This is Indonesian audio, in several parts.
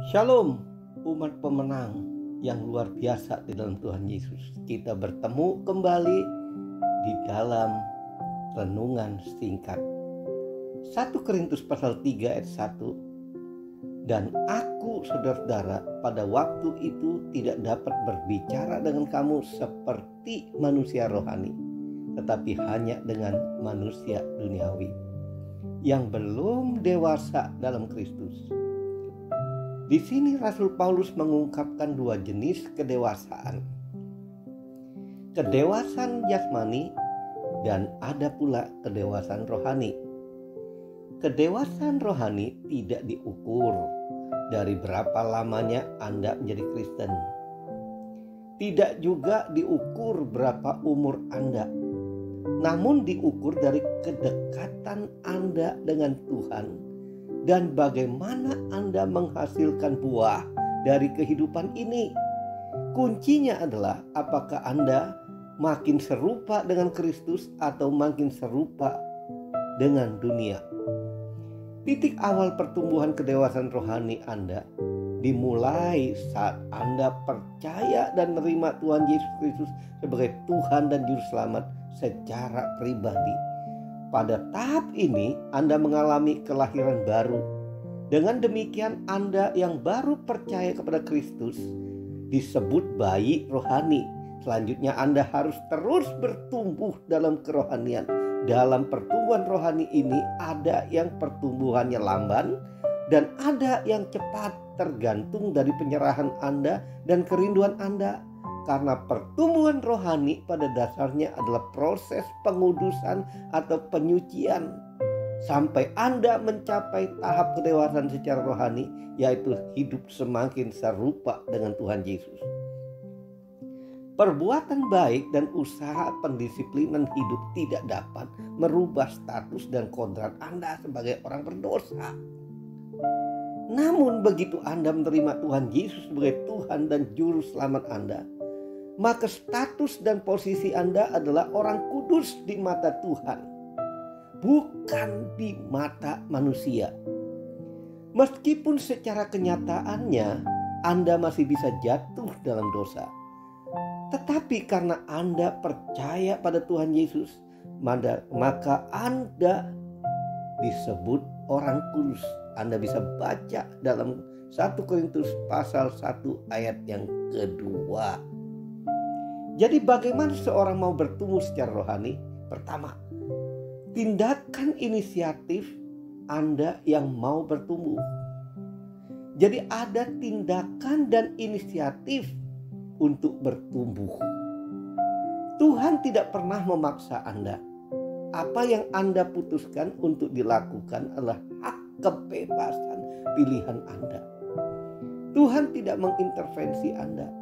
Shalom, umat pemenang yang luar biasa di dalam Tuhan Yesus. Kita bertemu kembali di dalam renungan singkat 1 Korintus pasal 3 ayat 1. Dan aku, saudara-saudara, pada waktu itu tidak dapat berbicara dengan kamu seperti manusia rohani, tetapi hanya dengan manusia duniawi yang belum dewasa dalam Kristus. Di sini Rasul Paulus mengungkapkan dua jenis kedewasaan. Kedewasaan jasmani dan ada pula kedewasaan rohani. Kedewasaan rohani tidak diukur dari berapa lamanya Anda menjadi Kristen. Tidak juga diukur berapa umur Anda. Namun diukur dari kedekatan Anda dengan Tuhan dan bagaimana Anda menghasilkan buah dari kehidupan ini. Kuncinya adalah apakah Anda makin serupa dengan Kristus atau makin serupa dengan dunia. Titik awal pertumbuhan kedewasaan rohani Anda dimulai saat Anda percaya dan menerima Tuhan Yesus Kristus sebagai Tuhan dan Juru Selamat secara pribadi. Pada tahap ini Anda mengalami kelahiran baru. Dengan demikian Anda yang baru percaya kepada Kristus disebut bayi rohani. Selanjutnya Anda harus terus bertumbuh dalam kerohanian. Dalam pertumbuhan rohani ini ada yang pertumbuhannya lamban dan ada yang cepat, tergantung dari penyerahan Anda dan kerinduan Anda. Karena pertumbuhan rohani pada dasarnya adalah proses pengudusan atau penyucian sampai Anda mencapai tahap kedewasaan secara rohani, yaitu hidup semakin serupa dengan Tuhan Yesus. Perbuatan baik dan usaha pendisiplinan hidup tidak dapat merubah status dan kodrat Anda sebagai orang berdosa. Namun begitu Anda menerima Tuhan Yesus sebagai Tuhan dan Juru Selamat Anda, maka status dan posisi Anda adalah orang kudus di mata Tuhan, bukan di mata manusia. Meskipun secara kenyataannya Anda masih bisa jatuh dalam dosa, tetapi karena Anda percaya pada Tuhan Yesus, maka Anda disebut orang kudus. Anda bisa baca dalam 1 Korintus pasal 1 ayat yang kedua. Jadi bagaimana seorang mau bertumbuh secara rohani? Pertama, tindakan inisiatif Anda yang mau bertumbuh. Jadi ada tindakan dan inisiatif untuk bertumbuh. Tuhan tidak pernah memaksa Anda. Apa yang Anda putuskan untuk dilakukan adalah hak kebebasan pilihan Anda. Tuhan tidak mengintervensi Anda.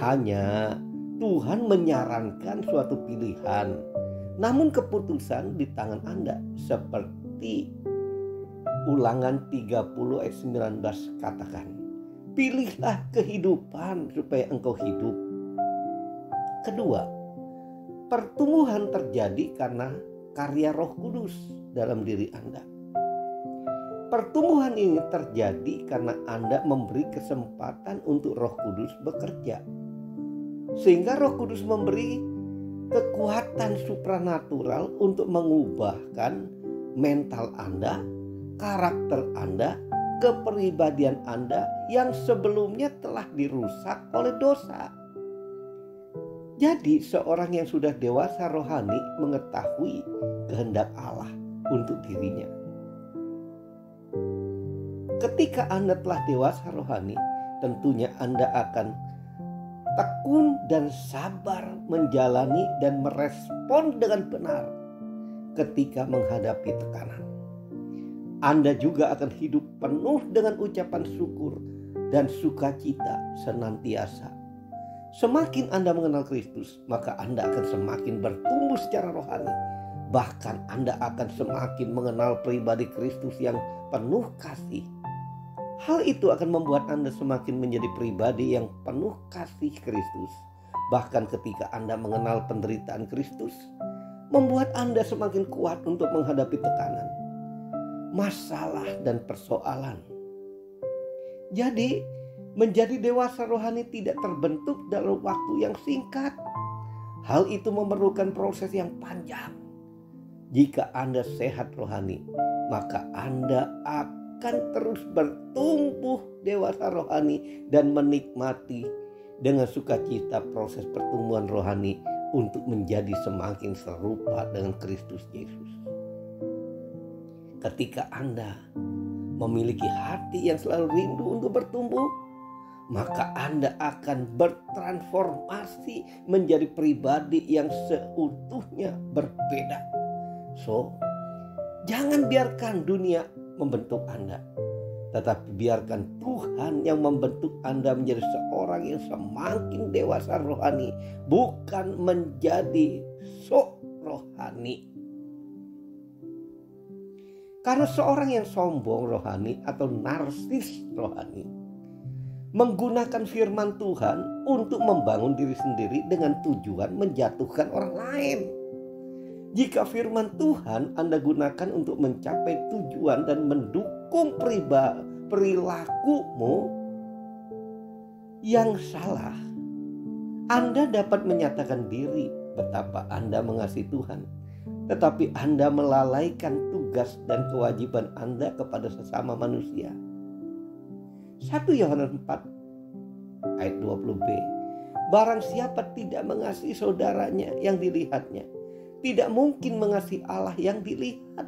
Hanya Tuhan menyarankan suatu pilihan, namun keputusan di tangan Anda. Seperti Ulangan 30 ayat 19 katakan, pilihlah kehidupan supaya engkau hidup. Kedua, pertumbuhan terjadi karena karya Roh Kudus dalam diri Anda. Pertumbuhan ini terjadi karena Anda memberi kesempatan untuk Roh Kudus bekerja. Sehingga Roh Kudus memberi kekuatan supranatural untuk mengubahkan mental Anda, karakter Anda, kepribadian Anda yang sebelumnya telah dirusak oleh dosa. Jadi seorang yang sudah dewasa rohani mengetahui kehendak Allah untuk dirinya. Ketika Anda telah dewasa rohani, tentunya Anda akan tekun dan sabar menjalani dan merespon dengan benar ketika menghadapi tekanan. Anda juga akan hidup penuh dengan ucapan syukur dan sukacita senantiasa. Semakin Anda mengenal Kristus, maka Anda akan semakin bertumbuh secara rohani. Bahkan Anda akan semakin mengenal pribadi Kristus yang penuh kasih. Hal itu akan membuat Anda semakin menjadi pribadi yang penuh kasih Kristus. Bahkan ketika Anda mengenal penderitaan Kristus, membuat Anda semakin kuat untuk menghadapi tekanan, masalah dan persoalan. Jadi menjadi dewasa rohani tidak terbentuk dalam waktu yang singkat. Hal itu memerlukan proses yang panjang. Jika Anda sehat rohani, maka Anda akan terus bertumbuh dewasa rohani dan menikmati dengan sukacita proses pertumbuhan rohani untuk menjadi semakin serupa dengan Kristus Yesus. Ketika Anda memiliki hati yang selalu rindu untuk bertumbuh, maka Anda akan bertransformasi menjadi pribadi yang seutuhnya berbeda. So, jangan biarkan dunia membentuk Anda, tetapi biarkan Tuhan yang membentuk Anda menjadi seorang yang semakin dewasa rohani, bukan menjadi sok rohani. Karena seorang yang sombong rohani atau narsis rohani menggunakan firman Tuhan untuk membangun diri sendiri dengan tujuan menjatuhkan orang lain. Jika firman Tuhan Anda gunakan untuk mencapai tujuan dan mendukung perilakumu yang salah, Anda dapat menyatakan diri betapa Anda mengasihi Tuhan, tetapi Anda melalaikan tugas dan kewajiban Anda kepada sesama manusia. 1 Yohanes 4 ayat 20b. Barang siapa tidak mengasihi saudaranya yang dilihatnya, tidak mungkin mengasihi Allah yang dilihat.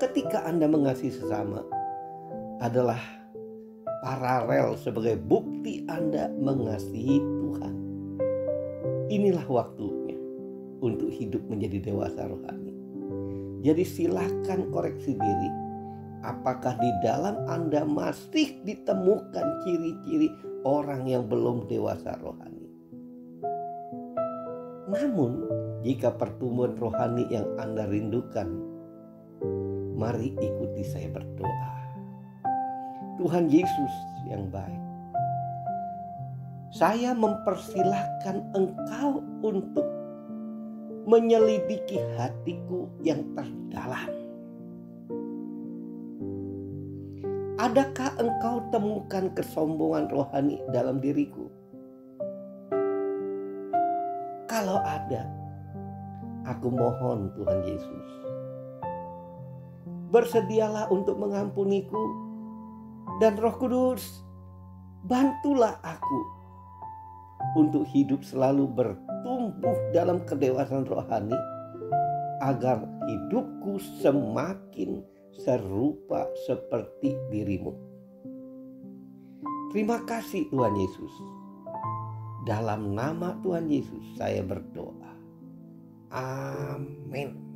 Ketika Anda mengasihi sesama adalah paralel sebagai bukti Anda mengasihi Tuhan. Inilah waktunya untuk hidup menjadi dewasa rohani. Jadi silakan koreksi diri. Apakah di dalam Anda masih ditemukan ciri-ciri orang yang belum dewasa rohani? Namun, jika pertumbuhan rohani yang Anda rindukan, mari ikuti saya berdoa. Tuhan Yesus yang baik, saya mempersilahkan Engkau untuk menyelidiki hatiku yang terdalam. Adakah Engkau temukan kesombongan rohani dalam diriku? Kalau ada, aku mohon Tuhan Yesus, bersedialah untuk mengampuniku, dan Roh Kudus, bantulah aku untuk hidup selalu bertumbuh dalam kedewasaan rohani, agar hidupku semakin serupa seperti dirimu. Terima kasih Tuhan Yesus. Dalam nama Tuhan Yesus saya berdoa. Amin.